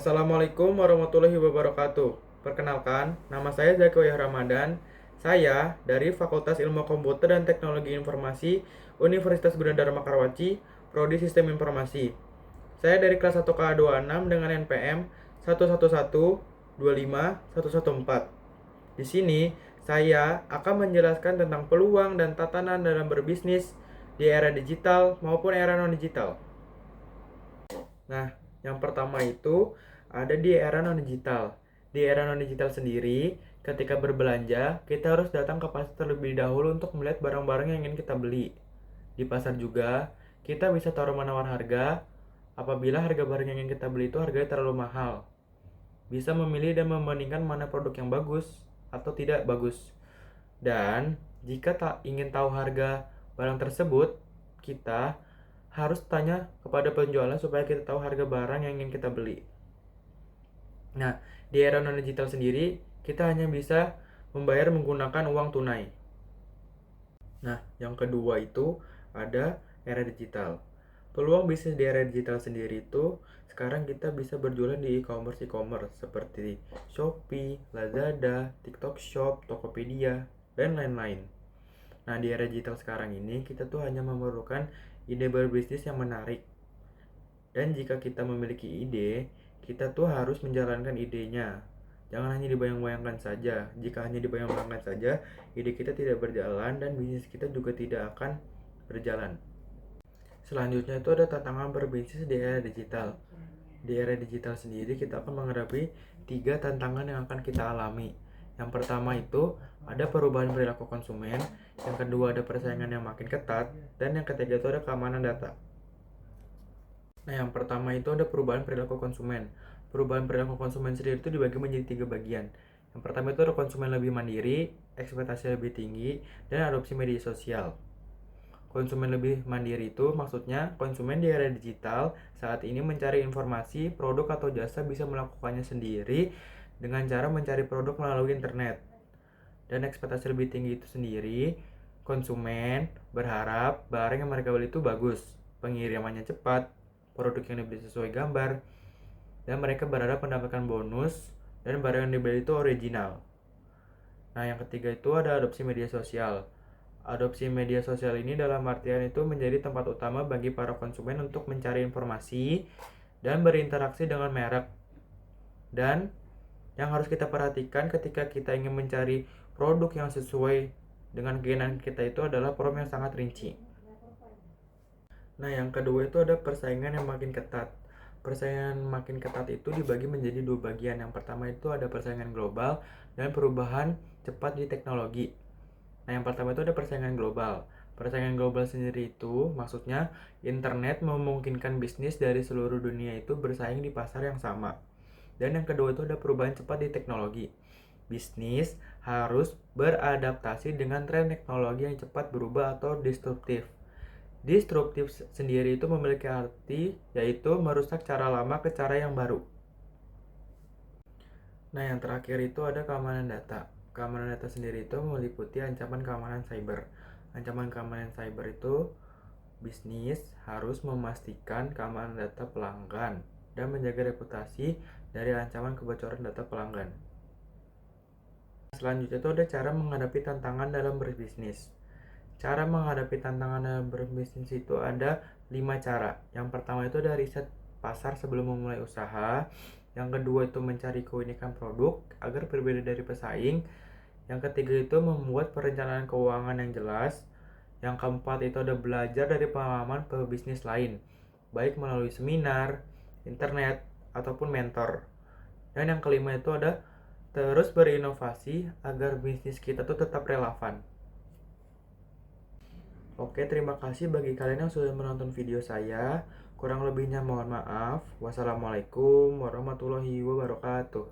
Assalamualaikum warahmatullahi wabarakatuh. Perkenalkan, nama saya Zakiwaya Ramadan. Saya dari Fakultas Ilmu Komputer dan Teknologi Informasi Universitas Gunadarma Karawaci, Prodi Sistem Informasi. Saya dari kelas 1K26 dengan NPM 111-25-114. Di sini, saya akan menjelaskan tentang peluang dan tatanan dalam berbisnis di era digital maupun era non-digital. Nah, yang pertama itu ada di era non-digital. Di era non-digital sendiri, ketika berbelanja, kita harus datang ke pasar terlebih dahulu untuk melihat barang-barang yang ingin kita beli. Di pasar juga, kita bisa tawar-menawar harga apabila harga barang yang ingin kita beli itu harganya terlalu mahal. Bisa memilih dan membandingkan mana produk yang bagus atau tidak bagus. Dan jika tak ingin tahu harga barang tersebut, kita harus tanya kepada penjualnya supaya kita tahu harga barang yang ingin kita beli. Nah, di era non-digital sendiri, kita hanya bisa membayar menggunakan uang tunai. Nah, yang kedua itu ada era digital. Peluang bisnis di era digital sendiri itu sekarang kita bisa berjualan di e-commerce seperti Shopee, Lazada, TikTok Shop, Tokopedia, dan lain-lain. Nah, di era digital sekarang ini kita tuh hanya memerlukan ide berbisnis yang menarik. Dan jika kita memiliki ide, kita tuh harus menjalankan idenya. Jangan hanya dibayang-bayangkan saja. Jika hanya dibayang-bayangkan saja, ide kita tidak berjalan dan bisnis kita juga tidak akan berjalan. Selanjutnya itu ada tantangan berbisnis di era digital. Di era digital sendiri kita akan menghadapi 3 tantangan yang akan kita alami. Yang pertama itu ada perubahan perilaku konsumen, yang kedua ada persaingan yang makin ketat, dan yang ketiga itu ada keamanan data. Nah, yang pertama itu ada perubahan perilaku konsumen. Perubahan perilaku konsumen sendiri itu dibagi menjadi 3 bagian. Yang pertama itu ada konsumen lebih mandiri, ekspektasi lebih tinggi, dan adopsi media sosial. Konsumen lebih mandiri itu maksudnya konsumen di era digital saat ini mencari informasi, produk atau jasa bisa melakukannya sendiri dengan cara mencari produk melalui internet. Dan ekspektasi lebih tinggi itu sendiri, konsumen berharap barang yang mereka beli itu bagus, pengirimannya cepat, produk yang dibeli sesuai gambar, dan mereka berharap mendapatkan bonus dan barang yang dibeli itu original. Nah, yang ketiga itu ada adopsi media sosial. Adopsi media sosial ini dalam artian itu menjadi tempat utama bagi para konsumen untuk mencari informasi dan berinteraksi dengan merek. Dan yang harus kita perhatikan ketika kita ingin mencari produk yang sesuai dengan keinginan kita itu adalah form yang sangat rinci. Nah, yang kedua itu ada persaingan yang makin ketat. Persaingan makin ketat itu dibagi menjadi 2 bagian. Yang pertama itu ada persaingan global dan perubahan cepat di teknologi. Nah, yang pertama itu ada persaingan global. Persaingan global sendiri itu maksudnya internet memungkinkan bisnis dari seluruh dunia itu bersaing di pasar yang sama. Dan yang kedua itu ada perubahan cepat di teknologi. Bisnis harus beradaptasi dengan tren teknologi yang cepat berubah atau disruptif. Disruptif sendiri itu memiliki arti yaitu merusak cara lama ke cara yang baru. Nah, yang terakhir itu ada keamanan data. Keamanan data sendiri itu meliputi ancaman keamanan cyber. Ancaman keamanan cyber itu bisnis harus memastikan keamanan data pelanggan dan menjaga reputasi dari ancaman kebocoran data pelanggan. Selanjutnya itu ada cara menghadapi tantangan dalam berbisnis. Cara menghadapi tantangan dalam berbisnis itu ada 5 cara. Yang pertama itu ada riset pasar sebelum memulai usaha. Yang kedua itu mencari keunikan produk agar berbeda dari pesaing. Yang ketiga itu membuat perencanaan keuangan yang jelas. Yang keempat itu ada belajar dari pengalaman pebisnis lain, baik melalui seminar, internet, ataupun mentor. Dan yang kelima itu ada terus berinovasi agar bisnis kita tuh tetap relevan. Oke, terima kasih bagi kalian yang sudah menonton video saya. Kurang lebihnya mohon maaf. Wassalamualaikum warahmatullahi wabarakatuh.